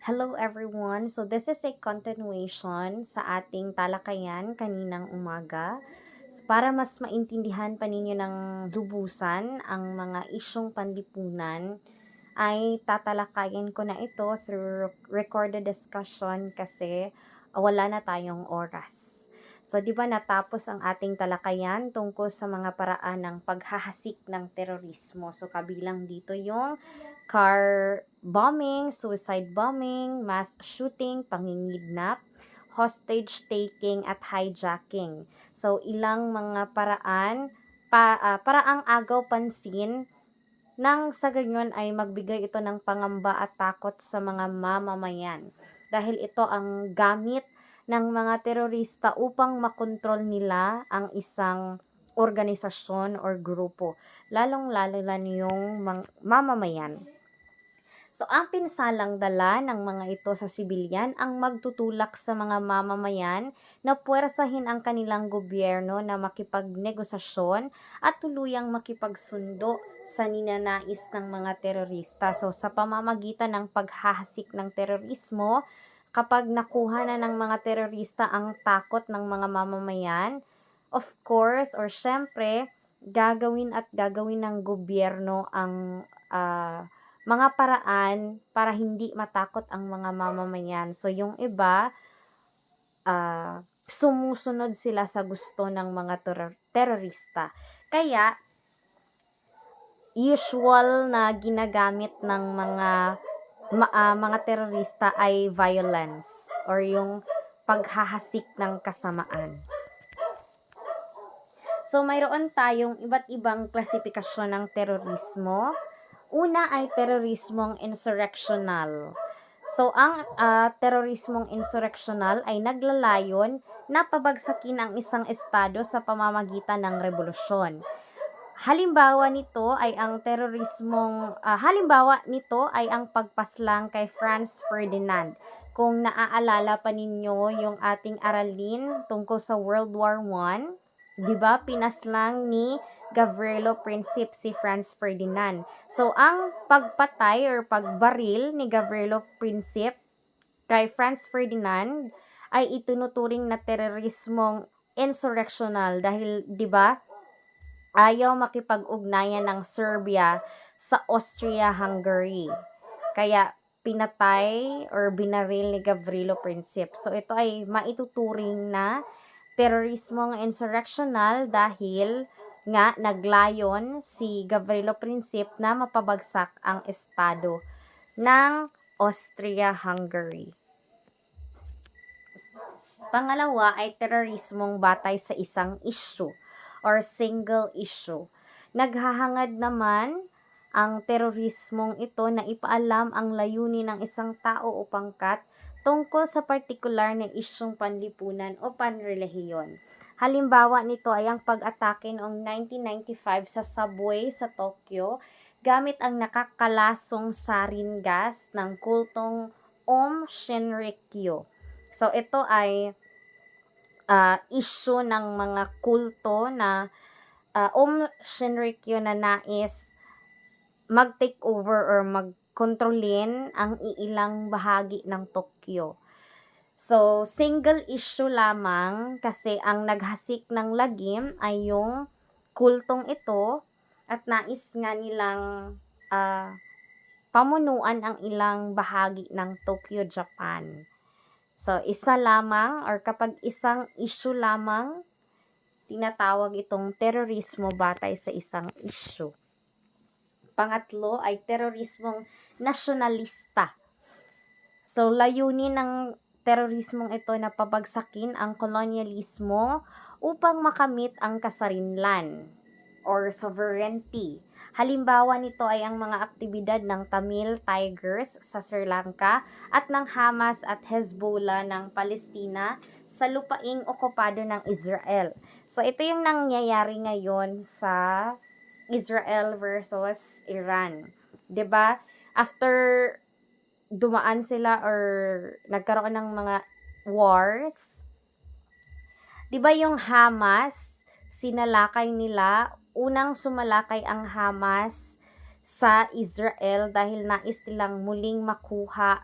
Hello everyone! So this is a continuation sa ating talakayan kaninang umaga. Para mas maintindihan pa ninyo ng lubusan ang mga isyong panlipunan, ay tatalakayin ko na ito through recorded discussion kasi wala na tayong oras. So, di ba natapos ang ating talakayan tungkol sa mga paraan ng paghahasik ng terorismo. So, kabilang dito yung car bombing, suicide bombing, mass shooting, pangingidnap, hostage taking at hijacking. So, ilang mga paraang agaw pansin nang sa ganyan ay magbigay ito ng pangamba at takot sa mga mamamayan. Dahil ito ang gamit ng mga terorista upang makontrol nila ang isang organisasyon or grupo, lalong-lalo na yung mamamayan. So, ang pinsalang dala ng mga ito sa sibilyan ang magtutulak sa mga mamamayan na puwersahin ang kanilang gobyerno na makipagnegosasyon at tuluyang makipagsundo sa ninanais ng mga terorista. So, sa pamamagitan ng paghahasik ng terorismo, kapag nakuha na ng mga terorista ang takot ng mga mamamayan, of course, or syempre, gagawin ng gobyerno ang mga paraan para hindi matakot ang mga mamamayan. So, yung iba, sumusunod sila sa gusto ng mga terorista. Kaya, usual na ginagamit ng mga terorista ay violence or yung paghahasik ng kasamaan. So, mayroon tayong iba't ibang klasifikasyon ng terorismo. Una ay terorismong insurrectional. So, ang terorismong insurrectional ay naglalayon na pabagsakin ang isang estado sa pamamagitan ng revolusyon. Halimbawa nito ay ang pagpaslang kay Franz Ferdinand. Kung naaalala pa ninyo yung ating aralin tungkol sa World War I, 'di ba, pinaslang ni Gavrilo Princip si Franz Ferdinand. So, ang pagpatay or pagbaril ni Gavrilo Princip kay Franz Ferdinand ay itunuturing na terorismong insurrectional dahil, 'di ba, ayaw makipag-ugnayan ng Serbia sa Austria-Hungary. Kaya pinatay or binaril ni Gavrilo Princip. So, ito ay maituturing na terorismong insurrectional dahil nga naglayon si Gavrilo Princip na mapabagsak ang estado ng Austria-Hungary. Pangalawa ay terorismong batay sa isang issue or single issue. Naghahangad naman ang terorismong ito na ipaalam ang layunin ng isang tao o pangkat tungkol sa partikular na isyong panlipunan o panrelihiyon. Halimbawa nito ay ang pag-atake noong 1995 sa subway sa Tokyo gamit ang nakakalasong sarin gas ng kultong Om Shinrikyo. So, ito ay issue ng mga kulto na Om Shinrikyo na nais mag-take over or mag-kontrolin ang iilang bahagi ng Tokyo. So, single issue lamang kasi ang naghasik ng lagim ay yung kultong ito at nais nga nilang pamunuan ang ilang bahagi ng Tokyo, Japan. So, isa lamang or kapag isang issue lamang, tinatawag itong terorismo batay sa isang issue. Pangatlo ay terorismong nasyonalista. So, layunin ng terorismong ito na pabagsakin ang kolonyalismo upang makamit ang kasarinlan or sovereignty. Halimbawa nito ay ang mga aktibidad ng Tamil Tigers sa Sri Lanka at ng Hamas at Hezbollah ng Palestina sa lupaing okupado ng Israel. So, ito yung nangyayari ngayon sa Israel versus Iran. 'Di ba? After dumaan sila or nagkaroon ng mga wars, 'di ba yung Hamas, sinalakay nila, unang sumalakay ang Hamas sa Israel dahil nais nilang muling makuha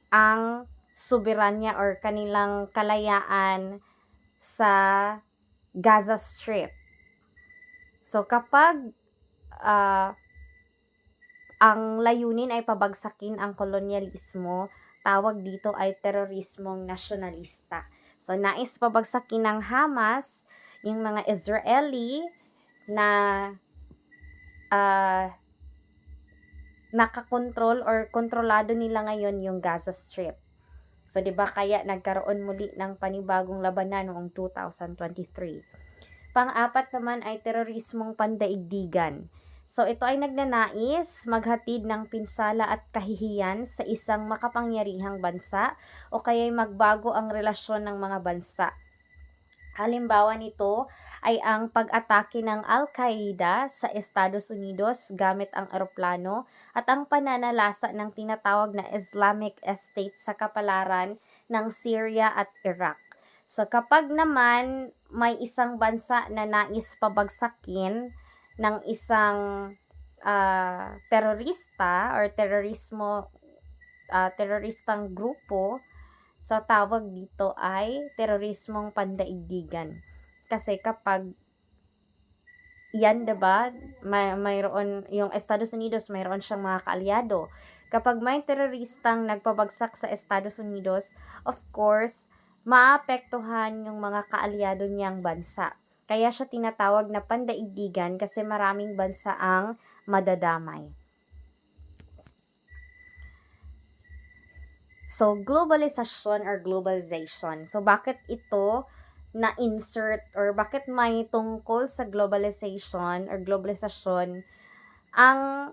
ang soberanya or kanilang kalayaan sa Gaza Strip. So kapag ang layunin ay pabagsakin ang kolonyalismo, tawag dito ay terorismong nasyonalista. So nais pabagsakin ng Hamas yung mga Israeli na nakakontrol or kontrolado nila ngayon yung Gaza Strip. So 'di ba kaya nagkaroon muli ng panibagong labanan noong 2023. Pang-apat naman ay terorismong pandaigdigan. So ito ay nagnanais maghatid ng pinsala at kahihiyan sa isang makapangyarihang bansa o kaya'y magbago ang relasyon ng mga bansa. Halimbawa nito ay ang pag-atake ng Al-Qaeda sa Estados Unidos gamit ang eroplano at ang pananalasa ng tinatawag na Islamic State sa kapalaran ng Syria at Iraq. So kapag naman may isang bansa na nais pabagsakin ng isang terorista or teroristang grupo, so tawag dito ay terorismong pandaigdigan. Kasi kapag yan, 'di ba? Mayroon yung Estados Unidos, mayroon siyang mga kaalyado. Kapag may teroristang nagpabagsak sa Estados Unidos, of course, maapektuhan yung mga kaalyado niyang bansa. Kaya siya tinatawag na pandaigdigan kasi maraming bansa ang madadamay. So, globalization or globalization. So, bakit ito na-insert or bakit may tungkol sa globalization or globalization ang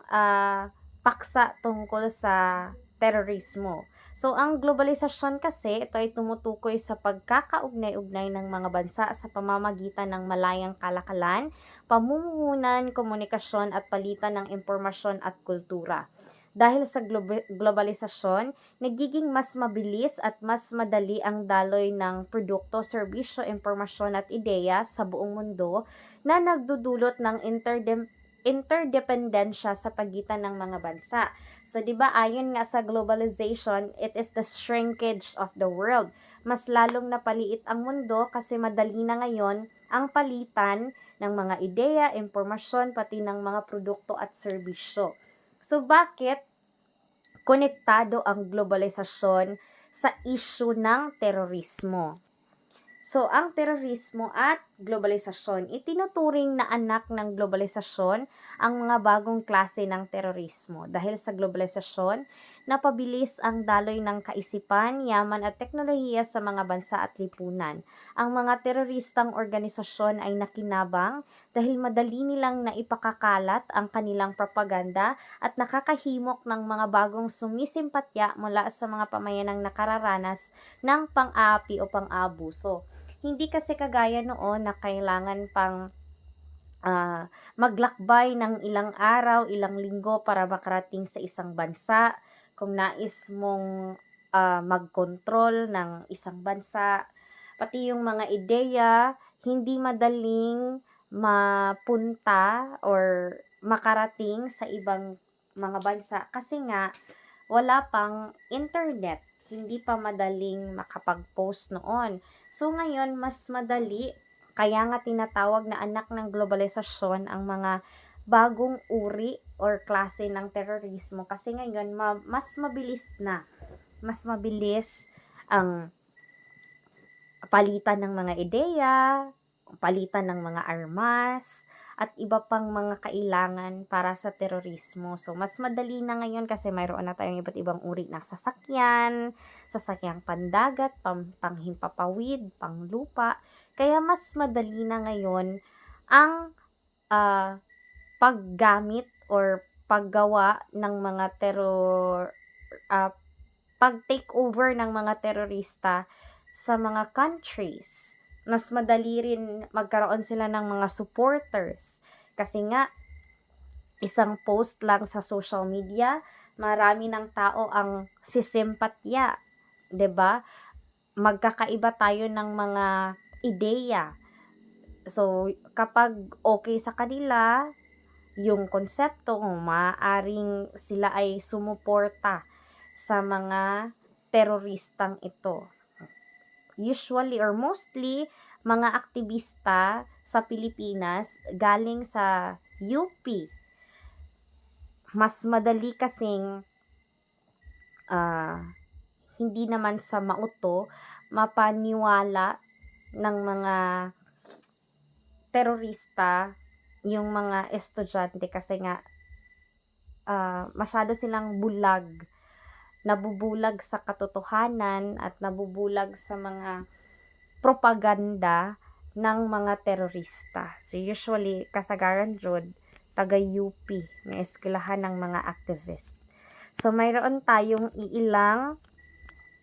paksa tungkol sa terorismo? So, ang globalisasyon kasi, ito ay tumutukoy sa pagkakaugnay-ugnay ng mga bansa sa pamamagitan ng malayang kalakalan, pamumuhunan, komunikasyon at palitan ng impormasyon at kultura. Dahil sa globalisasyon, nagiging mas mabilis at mas madali ang daloy ng produkto, serbisyo, impormasyon at ideya sa buong mundo na nagdudulot ng interdependensya sa pagitan ng mga bansa. So, di ba, ayon nga sa globalization, it is the shrinkage of the world. Mas lalong napaliit ang mundo kasi madali na ngayon ang palitan ng mga ideya, impormasyon, pati ng mga produkto at serbisyo. So, bakit konektado ang globalisasyon sa issue ng terorismo? So, ang terorismo at globalisasyon, itinuturing na anak ng globalisasyon ang mga bagong klase ng terorismo. Dahil sa globalisasyon, napabilis ang daloy ng kaisipan, yaman at teknolohiya sa mga bansa at lipunan. Ang mga teroristang organisasyon ay nakinabang dahil madali nilang naipakakalat ang kanilang propaganda at nakakahimok ng mga bagong sumisimpatya mula sa mga pamayanang nakararanas ng pang-aapi o pang-aabuso. Hindi kasi kagaya noon na kailangan pang maglakbay ng ilang araw, ilang linggo para makarating sa isang bansa. Kung nais mong magkontrol ng isang bansa, pati yung mga ideya, hindi madaling mapunta or makarating sa ibang mga bansa kasi nga wala pang internet, hindi pa madaling makapag-post noon. So ngayon mas madali, kaya nga tinatawag na anak ng globalisasyon ang mga bagong uri or klase ng terorismo kasi ngayon mas mabilis ang palitan ng mga ideya, palitan ng mga armas, at iba pang mga kailangan para sa terorismo. So, mas madali na ngayon kasi mayroon na tayong iba't ibang uri ng sasakyang pandagat, panghimpapawid, panglupa. Kaya mas madali na ngayon ang paggamit or paggawa ng mga pag-take over ng mga terorista sa mga countries. Mas madali rin magkaroon sila ng mga supporters. Kasi nga, isang post lang sa social media, marami ng tao ang sisimpatya. 'Di ba? Magkakaiba tayo ng mga ideya. So, kapag okay sa kanila, yung konsepto, maaaring sila ay sumuporta sa mga teroristang ito. Usually or mostly, mga aktivista sa Pilipinas galing sa UP. Mas madali kasing hindi naman sa mauto mapaniwala ng mga terorista yung mga estudyante kasi nga masyado silang nabubulag sa katotohanan at nabubulag sa mga propaganda ng mga terorista. So usually kasagaran jud taga UP nga eskwelahan ng mga activist. So mayroon tayong iilang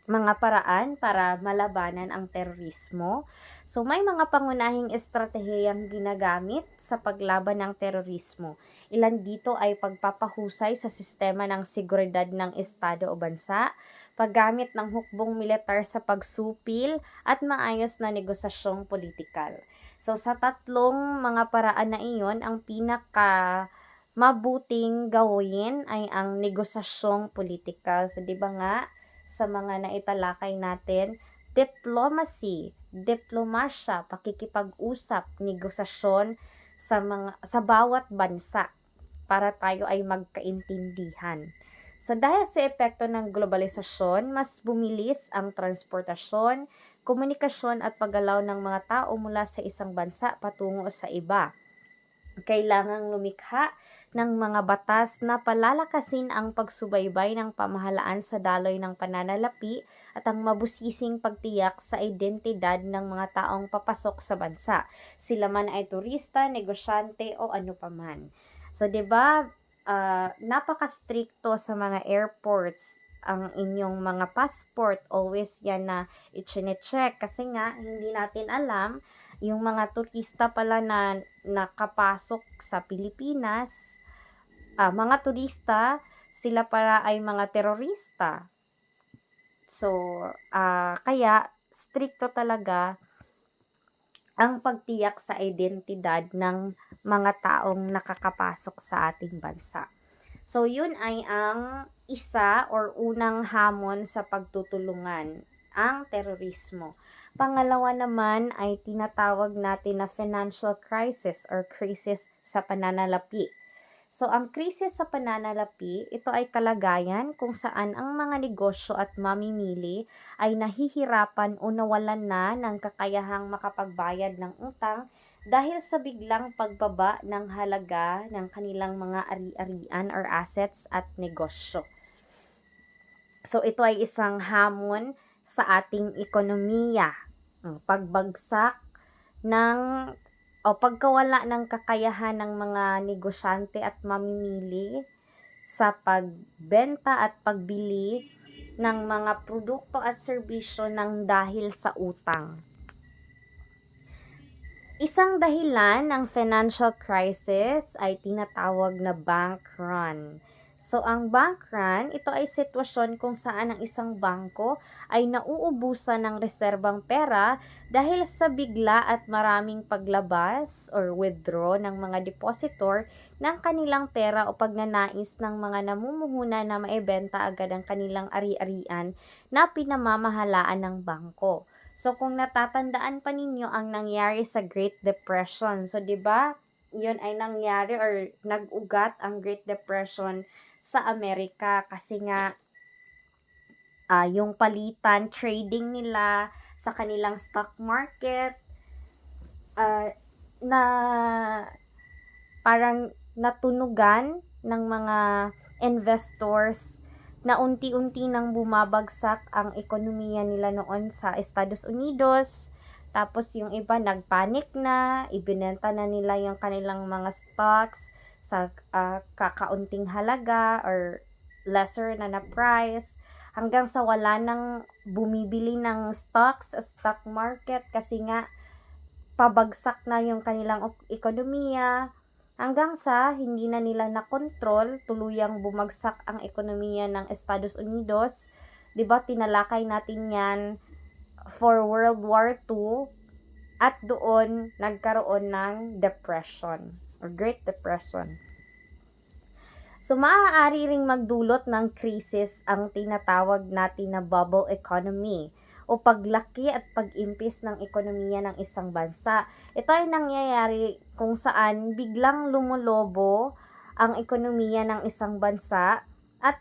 mga paraan para malabanan ang terorismo. So may mga pangunahing estratehiyang ginagamit sa paglaban ng terorismo. Ilan dito ay pagpapahusay sa sistema ng seguridad ng estado o bansa, paggamit ng hukbong militar sa pagsupil, at maayos na negosasyong politikal. So sa tatlong mga paraan na iyon, ang pinaka mabuting gawin ay ang negosasyong politikal. So di ba nga, sa mga naitalakay natin, diplomasya, pakikipag-usap, negosasyon sa bawat bansa para tayo ay magkaintindihan. So dahil sa epekto ng globalisasyon, mas bumilis ang transportasyon, komunikasyon at paggalaw ng mga tao mula sa isang bansa patungo sa iba. Kailangang lumikha ng mga batas na palalakasin ang pagsubaybay ng pamahalaan sa daloy ng pananalapi at ang mabusising pagtiyak sa identidad ng mga taong papasok sa bansa. Sila man ay turista, negosyante o ano paman. So 'di ba, napaka-stricto sa mga airports ang inyong mga passport, always yan na i-check kasi nga hindi natin alam yung mga turista pala na nakapasok sa Pilipinas, mga turista, sila para ay mga terorista. So, kaya stricto talaga ang pagtiyak sa identidad ng mga taong nakakapasok sa ating bansa. So, yun ay ang isa or unang hamon sa pagtutulungan, ang terorismo. Pangalawa naman ay tinatawag natin na financial crisis or crisis sa pananalapi. So, ang krisis sa pananalapi, ito ay kalagayan kung saan ang mga negosyo at mamimili ay nahihirapan o nawalan na ng kakayahang makapagbayad ng utang dahil sa biglang pagbaba ng halaga ng kanilang mga ari-arian or assets at negosyo. So, ito ay isang hamon sa ating ekonomiya. Pagbagsak o pagkawala ng kakayahan ng mga negosyante at mamimili sa pagbenta at pagbili ng mga produkto at serbisyo ng dahil sa utang. Isang dahilan ng financial crisis ay tinatawag na bank run. So, ang bank run, ito ay sitwasyon kung saan ang isang bangko ay nauubusan ng reserbang pera dahil sa bigla at maraming paglabas or withdraw ng mga depositor ng kanilang pera o pagnanais ng mga namumuhunan na maibenta agad ang kanilang ari-arian na pinamamahalaan ng bangko. So, kung natatandaan pa ninyo ang nangyari sa Great Depression. So, 'di ba? 'Yun ay nangyari or nag-ugat ang Great Depression sa Amerika kasi nga yung palitan, trading nila sa kanilang stock market na parang natunugan ng mga investors na unti-unti nang bumabagsak ang ekonomiya nila noon sa Estados Unidos. Tapos yung iba nagpanic na, ibinenta na nila yung kanilang mga stocks sa kakaunting halaga or lesser na price hanggang sa wala nang bumibili ng stocks sa stock market kasi nga pabagsak na yung kanilang ekonomiya hanggang sa hindi na nila nakontrol, tuluyang bumagsak ang ekonomiya ng Estados Unidos. 'Di ba tinalakay natin 'yan for World War II at doon nagkaroon ng depression or Great Depression. So, maaari ring magdulot ng krisis ang tinatawag natin na bubble economy o paglaki at pag-impis ng ekonomiya ng isang bansa. Ito ay nangyayari kung saan biglang lumulobo ang ekonomiya ng isang bansa at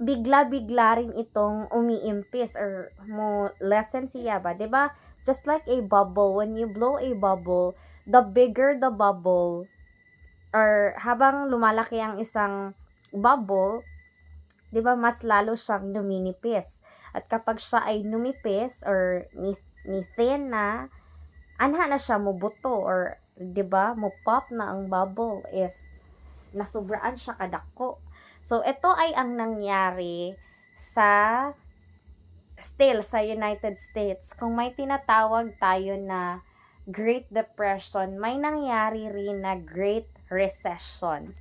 bigla-bigla rin itong umiimpis or mo lessen siya ba, 'di ba? Just like a bubble, when you blow a bubble, the bigger the bubble or habang lumalaki ang isang bubble, 'di ba, mas lalo siyang numinipis. At kapag siya ay numipis or ni thin na, anha na siya mubuto or 'di ba, mo pop na ang bubble if nasubraan siya kadako. So ito ay ang nangyari sa still sa United States. Kung may tinatawag tayo na Great Depression, may nangyari rin na Great Recession.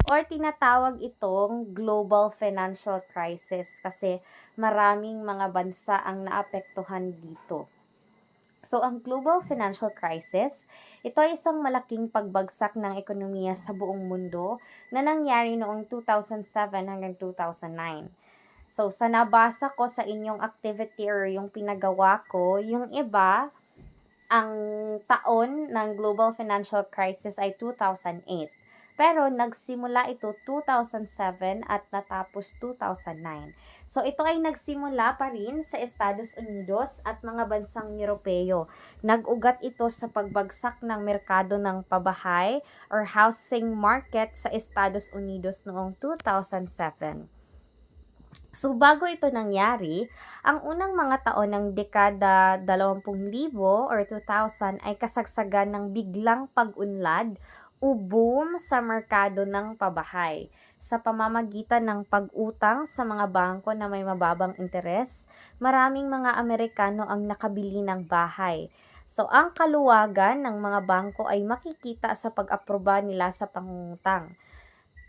Or tinatawag itong Global Financial Crisis kasi maraming mga bansa ang naapektuhan dito. So, ang Global Financial Crisis, ito ay isang malaking pagbagsak ng ekonomiya sa buong mundo na nangyari noong 2007 hanggang 2009. So, sa nabasa ko sa inyong activity or yung pinagawa ko, yung iba, ang taon ng Global Financial Crisis ay 2008. Pero nagsimula ito 2007 at natapos 2009. So ito ay nagsimula pa rin sa Estados Unidos at mga bansang Europeo. Nag-ugat ito sa pagbagsak ng merkado ng pabahay or housing market sa Estados Unidos noong 2007. So, bago ito nangyari, ang unang mga taon ng dekada 20,000 or 2000 ay kasagsagan ng biglang pag-unlad o boom sa merkado ng pabahay sa pamamagitan ng pag-utang sa mga bangko na may mababang interes. Maraming mga Amerikano ang nakabili ng bahay. So, ang kaluwagan ng mga bangko ay makikita sa pag-aproba nila sa pangungutang.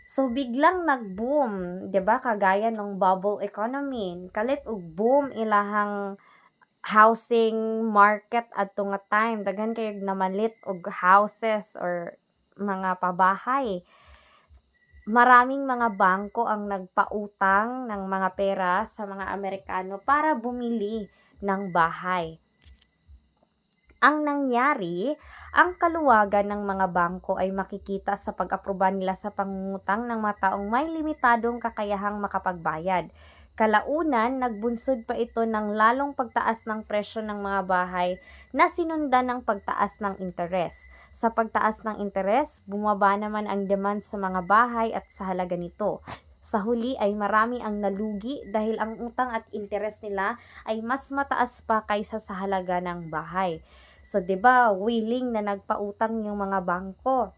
So, biglang nag-boom, 'di ba? Kagaya ng bubble economy. Kalit og boom ilahang housing market adto nga time. Daghan kayog namalit og houses or mga pabahay. Maraming mga bangko ang nagpautang ng mga pera sa mga Amerikano para bumili ng bahay. Ang nangyari, ang kaluwagan ng mga bangko ay makikita sa pag-aproba nila sa pangungutang ng mga taong may limitadong kakayahang makapagbayad. Kalaunan, nagbunsod pa ito ng lalong pagtaas ng presyo ng mga bahay na sinundan ng pagtaas ng interes. Sa pagtaas ng interes, bumaba naman ang demand sa mga bahay at sa halaga nito. Sa huli ay marami ang nalugi dahil ang utang at interes nila ay mas mataas pa kaysa sa halaga ng bahay. So, 'di ba, willing na nagpautang yung mga bangko.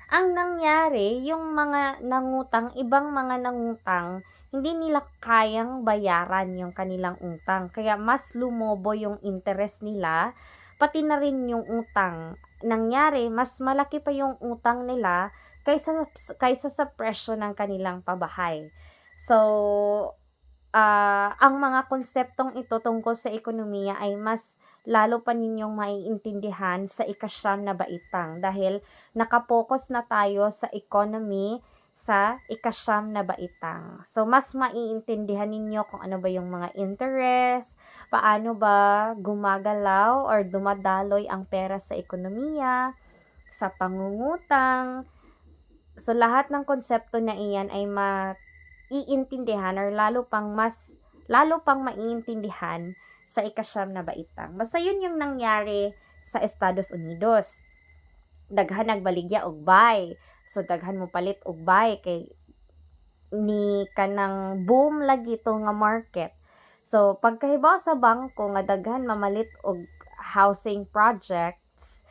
Ang nangyari, yung mga nangutang, ibang mga nangutang, hindi nila kayang bayaran yung kanilang utang. Kaya mas lumobo yung interest nila, pati na rin yung utang. Nangyari, mas malaki pa yung utang nila kaysa sa presyo ng kanilang pabahay. So, ang mga konseptong ito tungkol sa ekonomiya ay mas lalo pa ninyong maiintindihan sa ika-9 na baitang dahil nakapokus na tayo sa economy sa ika-9 na baitang. So, mas maiintindihan ninyo kung ano ba yung mga interest, paano ba gumagalaw or dumadaloy ang pera sa ekonomiya, sa pangungutang. So, lahat ng konsepto na iyan ay maiintindihan or lalo pang maiintindihan sa ika-9 na baitang. Basta yun yung nangyari sa Estados Unidos. Daghan nagbaligya og buy. So, daghan mo palit og buy kay ni kanang boom lagi to nga market. So, pagkahibaw sa bangko nga daghan mamalit og housing projects,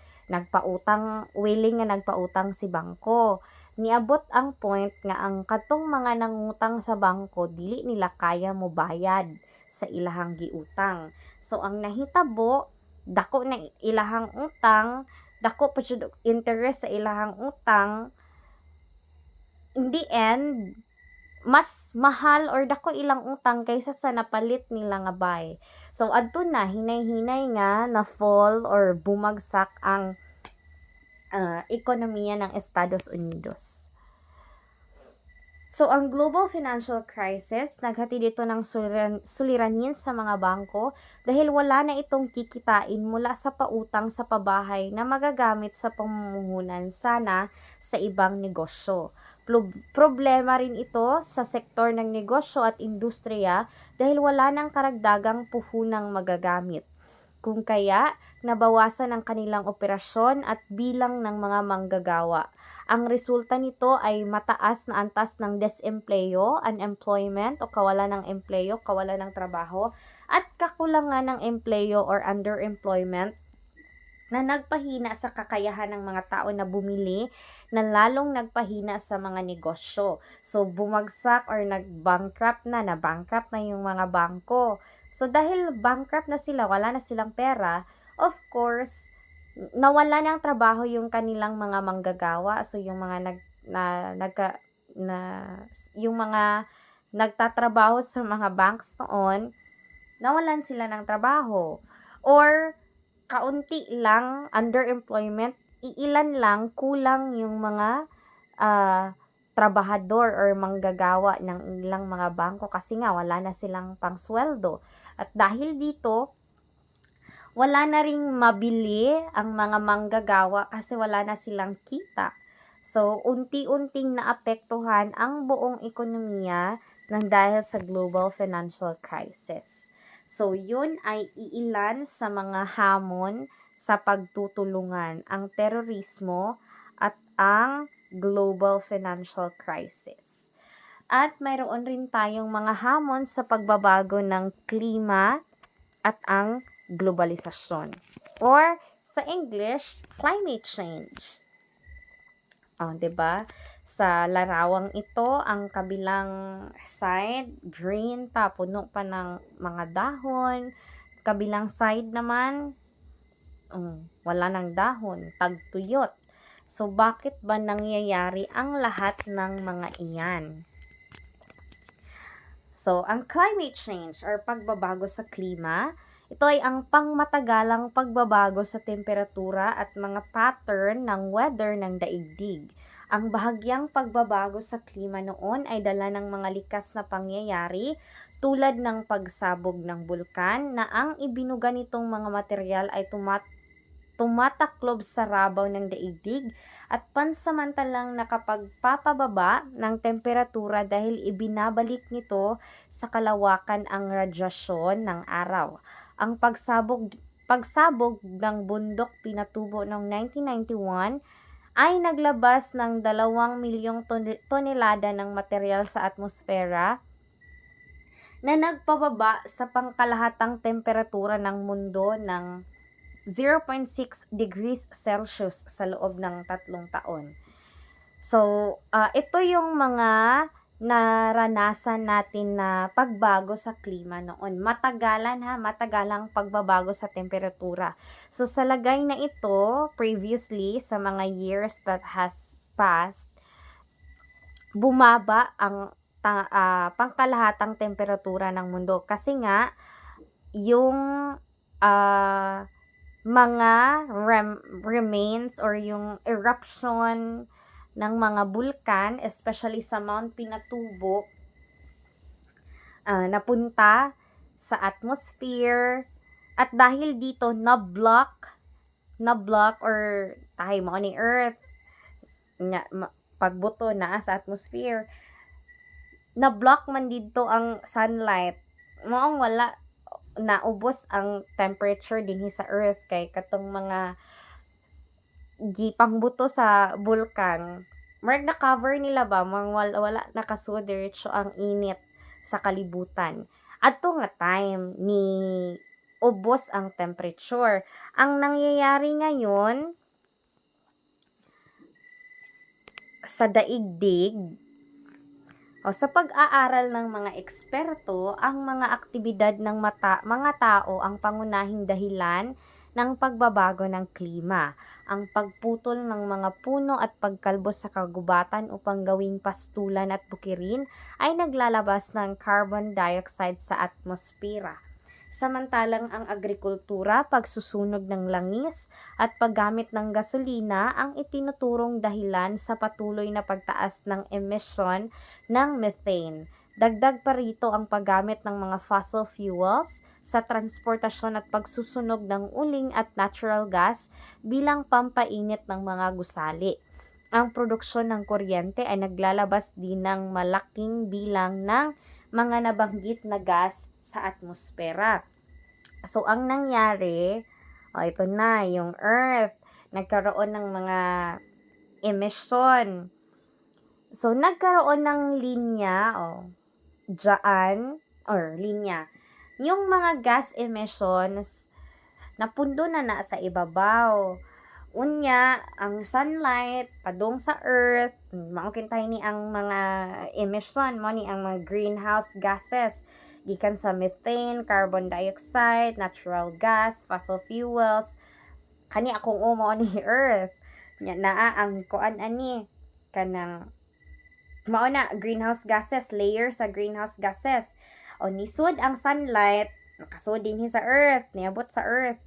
willing nga nagpautang si bangko. Niabot ang point nga ang katong mga nangutang sa bangko dili nila kaya mo bayad sa ilahang giutang. So, ang nahitabo, dako na ilahang utang, dako pa jud interest sa ilahang utang. In the end, mas mahal or dako ilang utang kaysa sa napalit nila nga buy. So, adto na, hinay-hinay nga na fall or bumagsak ang ekonomiya ng Estados Unidos. So, ang global financial crisis, naghatid ito ng suliranin sa mga bangko dahil wala na itong kikitain mula sa pautang sa pabahay na magagamit sa pamumuhunan sana sa ibang negosyo. Problema rin ito sa sektor ng negosyo at industriya dahil wala nang karagdagang puhunang magagamit. Kung kaya, nabawasan ang kanilang operasyon at bilang ng mga manggagawa. Ang resulta nito ay mataas na antas ng desempleyo, unemployment o kawalan ng empleyo, kawalan ng trabaho, at kakulangan ng empleyo or underemployment na nagpahina sa kakayahan ng mga tao na bumili, na lalong nagpahina sa mga negosyo. So, bumagsak or nag-bankrupt na yung mga bangko. So, dahil bankrupt na sila, wala na silang pera, of course, nawala ng trabaho yung kanilang mga manggagawa. So, yung mga yung mga nagtatrabaho sa mga banks noon, nawalan sila ng trabaho. Or, kaunti lang, underemployment, iilan lang, kulang yung mga trabahador or manggagawa ng ilang mga bangko kasi nga wala na silang pangsweldo. At dahil dito, wala na ring mabili ang mga manggagawa kasi wala na silang kita. So, unti-unting naapektuhan ang buong ekonomiya ng dahil sa global financial crisis. So, yun ay iilan sa mga hamon sa pagtutulungan, ang terorismo at ang global financial crisis. At mayroon rin tayong mga hamon sa pagbabago ng klima at ang globalisasyon. Or, sa English, climate change. Diba? Sa larawang ito, ang kabilang side, green pa, puno pa ng mga dahon. Kabilang side naman, wala ng dahon, tagtuyot. So, bakit ba nangyayari ang lahat ng mga iyan? So, ang climate change or pagbabago sa klima, ito ay ang pangmatagalang pagbabago sa temperatura at mga pattern ng weather ng daigdig. Ang bahagyang pagbabago sa klima noon ay dala ng mga likas na pangyayari tulad ng pagsabog ng bulkan na ang ibinuga nitong mga material ay tumataklob sa rabaw ng daigdig at pansamantalang nakapagpapababa ng temperatura dahil ibinabalik nito sa kalawakan ang radyasyon ng araw. Ang pagsabog ng bundok Pinatubo noong 1991 ay naglabas ng 2 milyong tonelada ng material sa atmosfera na nagpababa sa pangkalahatang temperatura ng mundo ng 0.6 degrees Celsius sa loob ng 3 taon. So, ito yung mga naranasan natin na pagbago sa klima noon. Matagalang pagbabago sa temperatura. So, sa lagay na ito, previously, sa mga years that has passed, bumaba ang pangkalahatang temperatura ng mundo. Kasi nga, yung mga remains or yung eruption ng mga bulkan, especially sa Mount Pinatubo, napunta sa atmosphere at dahil dito na-block or tayo mo ni Earth pagbuto na sa atmosphere, na-block man dito ang sunlight, maong wala naubos ang temperature dinhi sa Earth kay katong mga gipangbuto sa bulkan, marag na cover nila ba, wala nakasudiretso ang init sa kalibutan. Adto nga time ni ubos ang temperature. Ang nangyayari ngayon sa daigdig, sa pag-aaral ng mga eksperto, ang mga aktibidad ng mga tao ang pangunahing dahilan ng pagbabago ng klima. Ang pagputol ng mga puno at pagkalbo sa kagubatan upang gawing pastulan at bukirin ay naglalabas ng carbon dioxide sa atmosfera. Samantalang ang agrikultura, pagsusunog ng langis, at paggamit ng gasolina ang itinuturong dahilan sa patuloy na pagtaas ng emisyon ng methane. Dagdag pa rito ang paggamit ng mga fossil fuels sa transportasyon at pagsusunog ng uling at natural gas bilang pampainit ng mga gusali. Ang produksyon ng kuryente ay naglalabas din ng malaking bilang ng mga nabanggit na gas sa atmosfera. So, ang nangyari, ito na, yung Earth, nagkaroon ng mga emission. So, nagkaroon ng linya, dyan, or linya. Yung mga gas emissions, napundo na sa ibabaw. Unya, ang sunlight, padung sa earth, maukintay ni ang mga emission mo ni ang mga greenhouse gases. Gikan sa methane, carbon dioxide, natural gas, fossil fuels. Kani akong umo ni earth. Nya naa ang kuan ani kanang mao na greenhouse gases, layer sa greenhouse gases. O nisud ang sunlight, nakasud dinhi sa earth, niabot sa earth.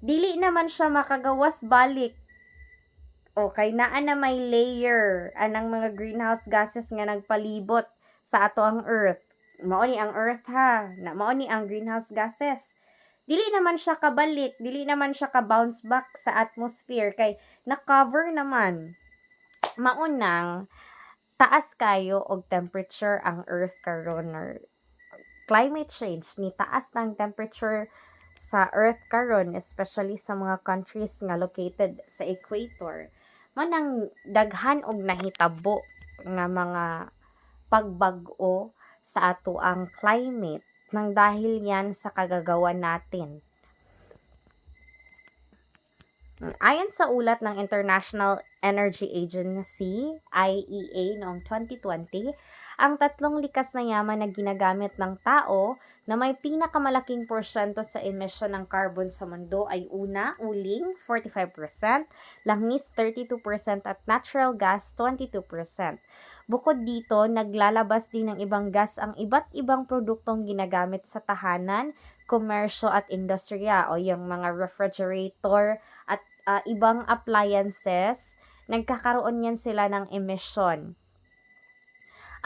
Dili naman siya makagawas balik. O kay naa na may layer anang mga greenhouse gases nga nagpalibot sa ato ang earth. Mao ni ang earth ha, mao ni ang greenhouse gases. Dili naman siya kabalik, dili naman siya ka-bounce back sa atmosphere kay na-cover naman. Maunang taas kayo og temperature ang earth karon, or climate change ni taas ng temperature sa earth karon, especially sa mga countries nga located sa equator. Manang daghan og nahitabo nga mga pagbag-o sa ato ang climate nang dahil yan sa kagagawa natin. Ayon sa ulat ng International Energy Agency, IEA, noong 2020, ang tatlong likas na yaman na ginagamit ng tao na may pinakamalaking porsyento sa emisyon ng carbon sa mundo ay una, uling, 45%, langis, 32%, at natural gas, 22%. Bukod dito, naglalabas din ng ibang gas ang iba't ibang produktong ginagamit sa tahanan, komersyo at industriya, o yung mga refrigerator at ibang appliances. Nagkakaroon yan sila ng emission.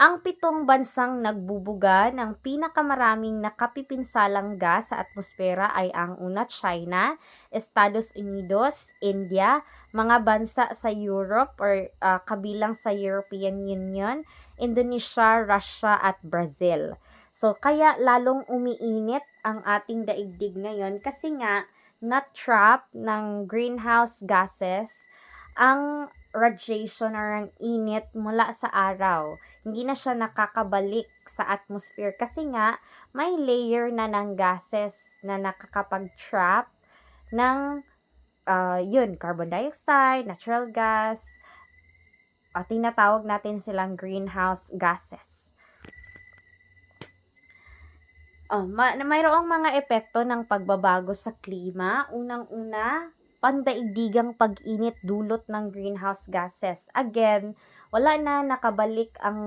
Ang 7 bansang nagbubuga ng pinakamaraming nakapipinsalang gas sa atmosfera ay ang una, China, Estados Unidos, India, mga bansa sa Europe or kabilang sa European Union, Indonesia, Russia at Brazil. So kaya lalong umiinit ang ating daigdig ngayon kasi nga na-trap ng greenhouse gases ang radiation or ang init mula sa araw. Hindi na siya nakakabalik sa atmosphere kasi nga may layer na ng gases na nakakapag-trap ng carbon dioxide, natural gas, tinatawag natin silang greenhouse gases. Mayroong mga epekto ng pagbabago sa klima. Unang-una, pandaigdigang pag-init dulot ng greenhouse gases. Again, wala na nakabalik ang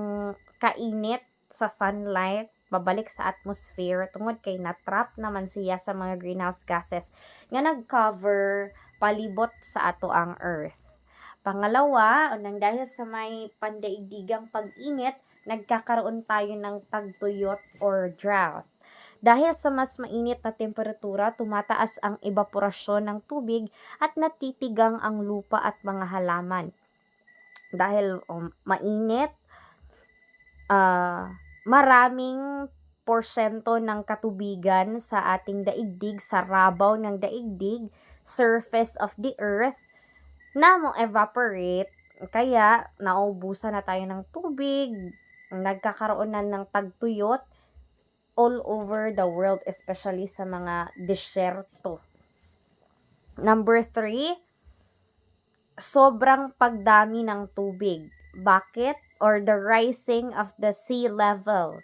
kainit sa sunlight, babalik sa atmosphere, tungod kay natrap naman siya sa mga greenhouse gases nga nag-cover palibot sa ato ang earth. Pangalawa, nang dahil sa may pandaigdigang pag-init, nagkakaroon tayo ng tagtuyot or drought. Dahil sa mas mainit na temperatura, tumataas ang evaporasyon ng tubig at natitigang ang lupa at mga halaman. Dahil mainit, maraming porsyento ng katubigan sa ating daigdig, sa rabaw ng daigdig, surface of the earth, na mo evaporate, kaya naubusan na tayo ng tubig, nagkakaroon na ng tagtuyot all over the world, especially sa mga desyerto. Number 3, sobrang pagdami ng tubig. Bakit? Or the rising of the sea level.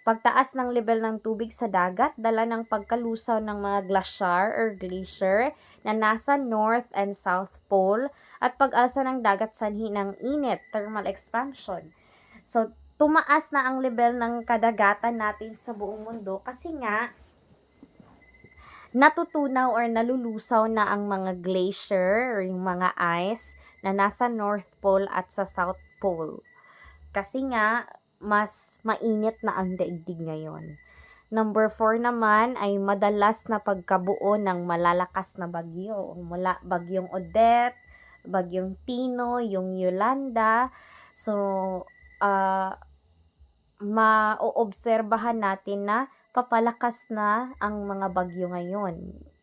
Pagtaas ng level ng tubig sa dagat, dala ng pagkalusaw ng mga glacier or glacier na nasa North and South Pole at pag-alsa ng dagat sanhi ng init, thermal expansion. So, tumaas na ang level ng kadagatan natin sa buong mundo kasi nga natutunaw or nalulusaw na ang mga glacier or yung mga ice na nasa North Pole at sa South Pole. Kasi nga, mas mainit na ang daigdig ngayon. Number 4 naman ay madalas na pagkabuo ng malalakas na bagyo. Mula bagyong Odette, bagyong Tino, yung Yolanda. So, maoobserbahan natin na papalakas na ang mga bagyo ngayon.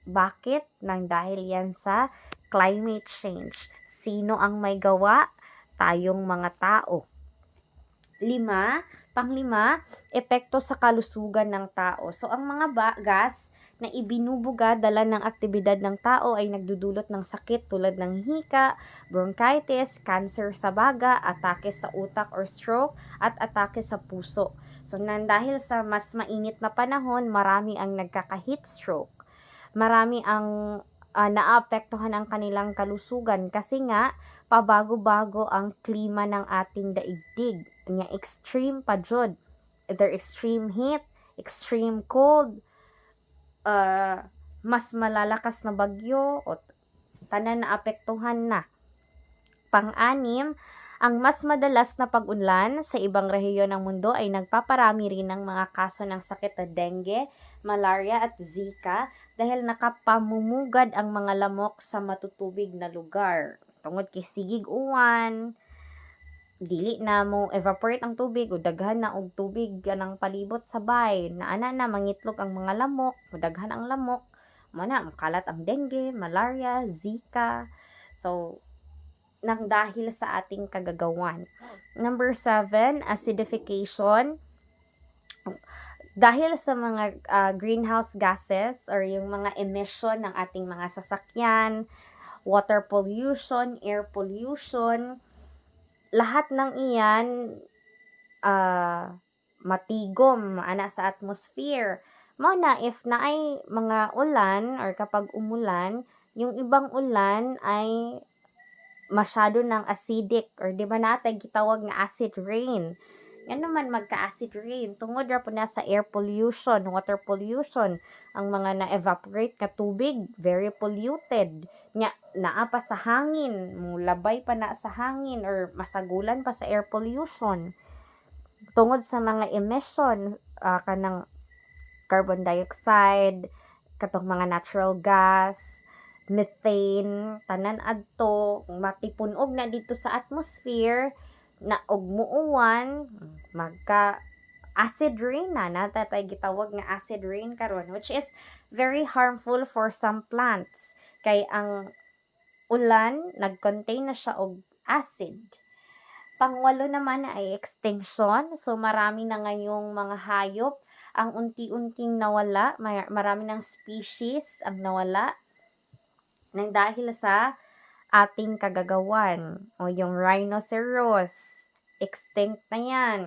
Bakit? Nang dahil yan sa climate change. Sino ang may gawa? Tayong mga tao. Panglima, epekto sa kalusugan ng tao. So, ang mga gas na ibinubuga dala ng aktibidad ng tao ay nagdudulot ng sakit tulad ng hika, bronchitis, cancer sa baga, atake sa utak or stroke, at atake sa puso. So, dahil sa mas mainit na panahon, marami ang nagkaka-heat stroke. Marami ang naapektuhan ang kanilang kalusugan kasi nga pabago-bago ang klima ng ating daigdig. Nya extreme pa jud. Either extreme heat, extreme cold, mas malalakas na bagyo o tanan na apektuhan na. Pang-anim, ang mas madalas na pag-ulan sa ibang rehiyon ng mundo ay nagpaparami rin ng mga kaso ng sakit na dengue, malaria at Zika dahil nakapamumugad ang mga lamok sa matutubig na lugar. Tungod kay sigig uwan, dili na mo evaporate ang tubig o daghan na og tubig anang palibot sa bay, naana na mangitlog ang mga lamok, daghan ang lamok, mana makalat ang dengue, malaria, Zika. So, nang dahil sa ating kagagawan. Number 7, acidification. Dahil sa mga greenhouse gases or yung mga emission ng ating mga sasakyan, water pollution, air pollution, lahat ng iyan matigom ana sa atmosphere. Mao na if naay mga ulan or kapag umulan, yung ibang ulan ay masyado ng acidic or di ba natin gitawag nga acid rain. Yan naman magka-acid rain. Tungod ra po na sa air pollution, water pollution. Ang mga na-evaporate ka tubig, very polluted. Naa pa sa hangin, mulabay pa na sa hangin or masagulan pa sa air pollution. Tungod sa mga emission, kanang carbon dioxide, katong mga natural gas, methane, tanan adto matipunog na dito sa atmosphere na og muuwan magka acid rain na natatay gitawag nga acid rain karon, which is very harmful for some plants kay ang ulan nag-contain na siya og acid. Pangwalo naman ay extinction. So marami na ngayong mga hayop ang unti-unting nawala, marami ng species ang nawala nang dahil sa ating kagagawan. O yung rhinoceros, extinct na yan.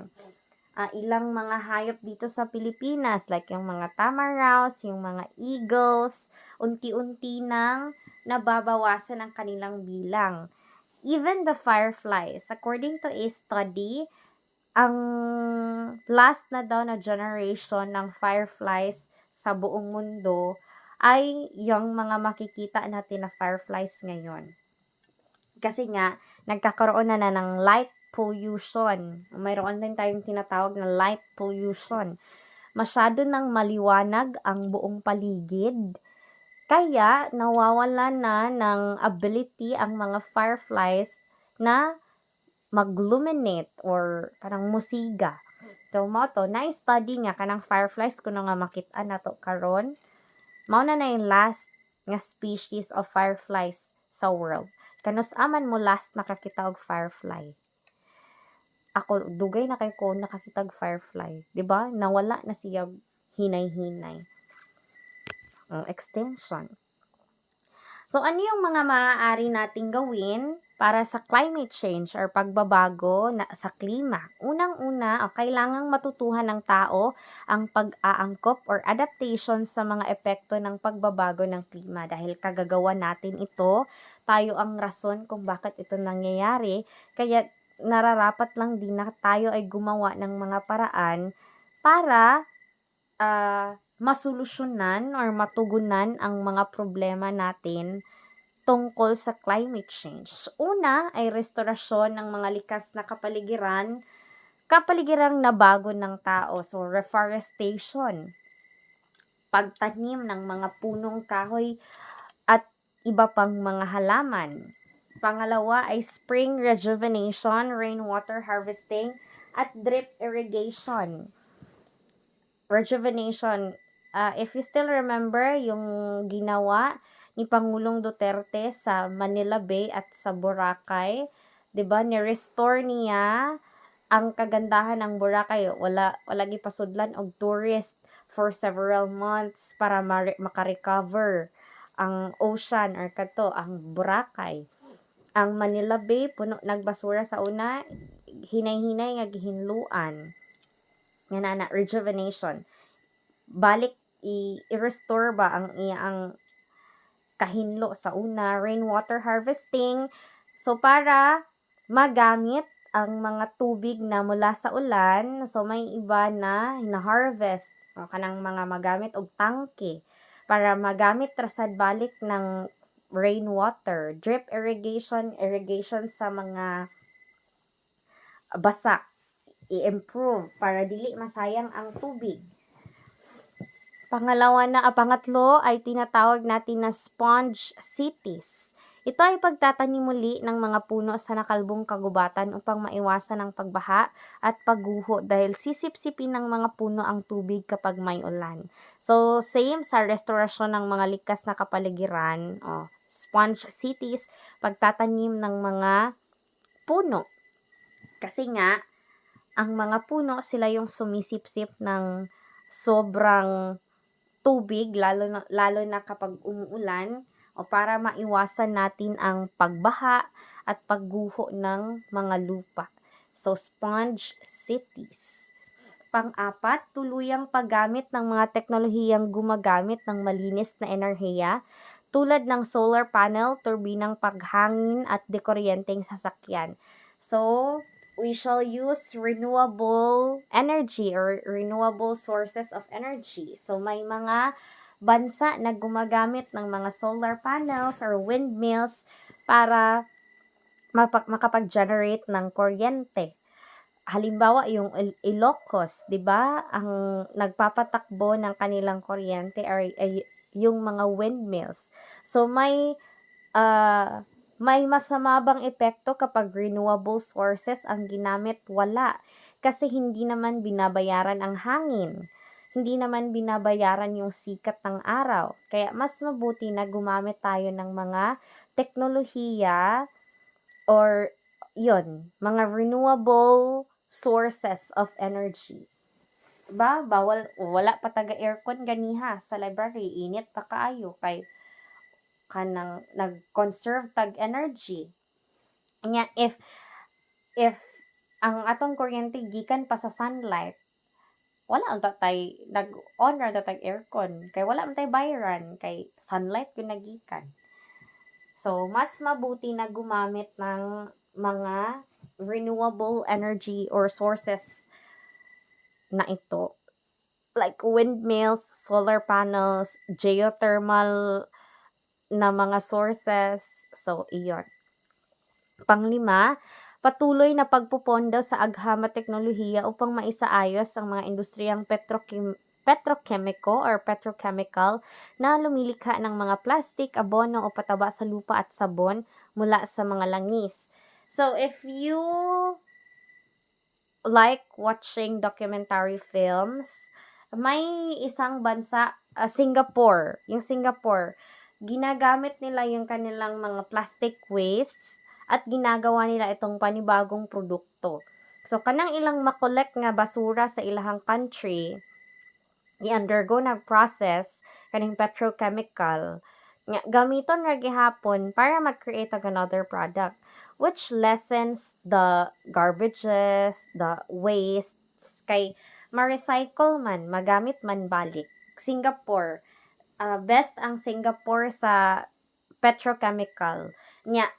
Ilang mga hayop dito sa Pilipinas, like yung mga tamaraws, yung mga eagles, unti-unti nang nababawasan ang kanilang bilang. Even the fireflies, according to a study, ang last na daw na generation ng fireflies sa buong mundo ay yung mga makikita natin na fireflies ngayon. Kasi nga, nagkakaroon na ng light pollution. Mayroon din tayong tinatawag na light pollution. Masyado nang maliwanag ang buong paligid. Kaya, nawawala na ng ability ang mga fireflies na mag-luminate or kanang musiga. So, mo to, na-study nga kanang fireflies kuno nga makita na to karon. Mao na yung last nga species of fireflies sa world. Kanus aman mo last nakakita og firefly. Ako dugay na kay ko nakakita og firefly, di ba? Nawala na siya hinay-hinay. Extinction. So, ano yung mga maaari nating gawin para sa climate change or pagbabago sa klima? Unang-una, kailangang matutuhan ng tao ang pag-aangkop or adaptation sa mga epekto ng pagbabago ng klima. Dahil kagagawa natin ito, tayo ang rason kung bakit ito nangyayari. Kaya nararapat lang din na tayo ay gumawa ng mga paraan para masolusyonan or matugunan ang mga problema natin tungkol sa climate change. Una ay restorasyon ng mga likas na kapaligiran na bago ng tao. So, reforestation, pagtanim ng mga punong kahoy at iba pang mga halaman. Pangalawa ay spring rejuvenation, rainwater harvesting, at drip irrigation. Rejuvenation, if you still remember yung ginawa ni Pangulong Duterte sa Manila Bay at sa Boracay, 'di ba? Ni-restore niya ang kagandahan ng Boracay. Wala gipasudlan og tourist for several months para maka-recover ang ocean or kadto ang Boracay. Ang Manila Bay puno nagbasura sa una, hinay-hinay nga gihinluan. Nga na rejuvenation. Balik i-restore ba ang iyang kahinlo sa una. Rainwater harvesting, so para magamit ang mga tubig na mula sa ulan. So may iba na harvest kanang mga magamit og tangke para magamit rasad balik ng rainwater. Drip irrigation sa mga basa, i-improve para dili masayang ang tubig. Pangatlo ay tinatawag natin na sponge cities. Ito ay pagtatanim muli ng mga puno sa nakalbong kagubatan upang maiwasan ang pagbaha at pagguho dahil sisip-sipin ng mga puno ang tubig kapag may ulan. So, same sa restorasyon ng mga likas na kapaligiran, sponge cities, pagtatanim ng mga puno. Kasi nga, ang mga puno, sila yung sumisip-sip ng sobrang tubig, lalo na kapag umuulan, o para maiwasan natin ang pagbaha at pagguho ng mga lupa. So, sponge cities. Pang-apat, tuluyang paggamit ng mga teknolohiyang gumagamit ng malinis na enerhiya tulad ng solar panel, turbinang paghangin at dekuryenteng sasakyan. So, we shall use renewable energy or renewable sources of energy. So, may mga bansa na gumagamit ng mga solar panels or windmills para makapag-generate ng kuryente. Halimbawa, yung Ilocos, 'di ba? Ang nagpapatakbo ng kanilang kuryente ay yung mga windmills. So may masama bang epekto kapag renewable sources ang ginamit? Wala. Kasi hindi naman binabayaran ang hangin. Hindi naman binabayaran yung sikat ng araw. Kaya mas mabuti na gumamit tayo ng mga teknolohiya or mga renewable sources of energy. Diba? Wala pa taga aircon ganiha sa library. Init pa kaayo kay kanang nag-conserve tag energy. Nya if ang atong kuryente gikan pa sa sunlight, wala unta tay nag-on ra tay aircon kay wala man tay bayaran kay sunlight yung nagikan. So, mas mabuti na gumamit ng mga renewable energy or sources na ito. Like windmills, solar panels, geothermal na mga sources. So, iyon. Panglima, patuloy na pagpupondo sa agham at teknolohiya upang maisaayos ang mga industriyang petrochemical na lumilikha ng mga plastic, abono o pataba sa lupa at sabon mula sa mga langis. So, if you like watching documentary films, may isang bansa, Singapore. Yung Singapore, ginagamit nila yung kanilang mga plastic wastes at ginagawa nila itong panibagong produkto. So, kanang ilang makolek nga basura sa ilahang country, i-undergo na process kaning petrochemical, nga gamiton ra gihapon para mag-create of another product, which lessens the garbages, the wastes, kay ma-recycle man, magamit man balik. Singapore, best ang Singapore sa petrochemical. Nya,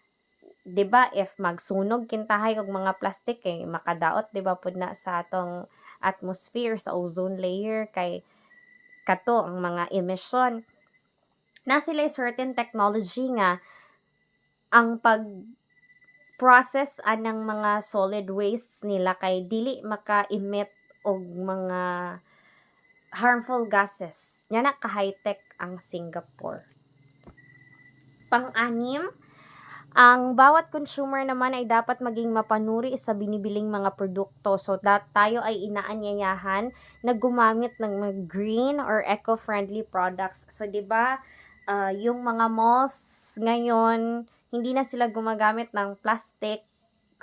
'di ba if magsunog kintahay og mga plastic makadaot 'di ba pud na sa atong atmosphere, sa ozone layer, kay kato ang mga emission na sila certain technology nga ang pag-process anang mga solid wastes nila kay dili maka-emit og mga harmful gases. Nya na ka-high-tech ang Singapore. Pang-anim, ang bawat consumer naman ay dapat maging mapanuri sa binibiling mga produkto. So, tayo ay inaanyayahan na gumamit ng mga green or eco-friendly products. So, 'di ba, yung mga malls ngayon, hindi na sila gumagamit ng plastic,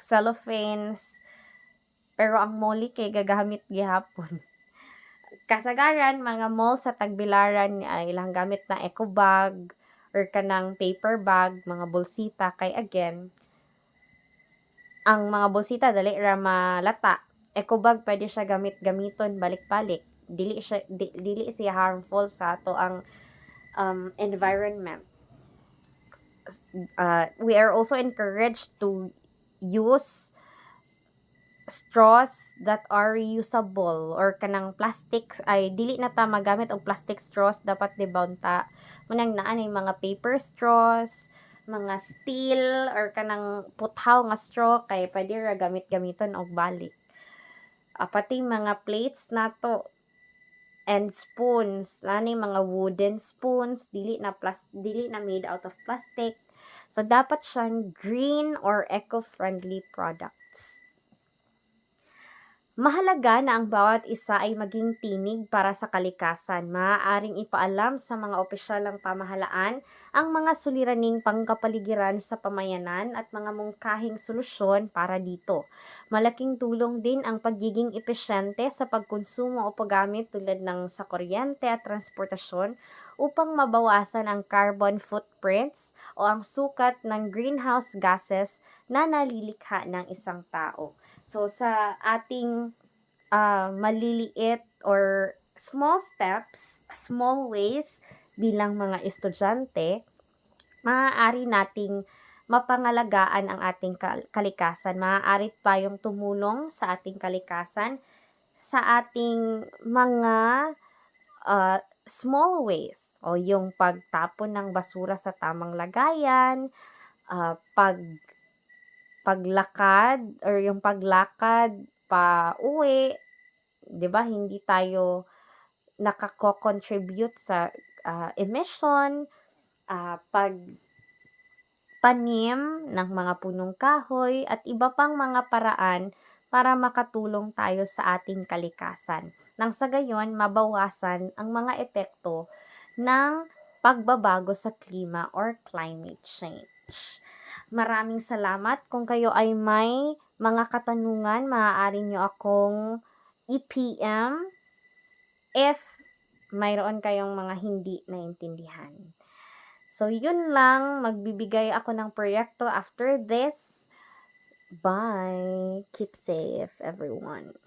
cellophanes, pero ang mall kay gagamit gihapon. Kasagaran, mga mall sa Tagbilaran ay ilang gamit na eco bag or kanang paper bag, mga bolsita. Kay again, ang mga bolsita dali ra malata. Eco bag pwede siya gamiton balik-balik. Dili siya harmful sa ato ang environment. We are also encouraged to use straws that are reusable or kanang plastics ay dili na ta magamit og plastic straws, dapat debound ta munang naa ni mga paper straws, mga steel or kanang puthaw nga straw kay pwede ra gamiton og balik. Pati mga plates nato and spoons, ani mga wooden spoons dili na made out of plastic, so dapat siyang green or eco-friendly products. Mahalaga na ang bawat isa ay maging tinig para sa kalikasan. Maaaring ipaalam sa mga opisyal ng pamahalaan ang mga suliraning pangkapaligiran sa pamayanan at mga mungkahing solusyon para dito. Malaking tulong din ang pagiging epesyente sa pagkonsumo o paggamit tulad ng sa kuryente at transportasyon upang mabawasan ang carbon footprints o ang sukat ng greenhouse gases na nalilikha ng isang tao. So, sa ating maliliit or small steps, small ways bilang mga estudyante, maaari nating mapangalagaan ang ating kalikasan. Maaari tayong tumulong sa ating kalikasan sa ating mga small ways o yung pagtapon ng basura sa tamang lagayan, paglakad or yung paglakad pa uwi, 'di ba? Hindi tayo nakako-contribute sa emission, pagtanim ng mga punong kahoy at iba pang mga paraan para makatulong tayo sa ating kalikasan. Nang sa gayon, mabawasan ang mga epekto ng pagbabago sa klima or climate change. Maraming salamat. Kung kayo ay may mga katanungan, maaari nyo akong i-PM if mayroon kayong mga hindi naintindihan. So, yun lang. Magbibigay ako ng proyekto after this. Bye. Keep safe, everyone.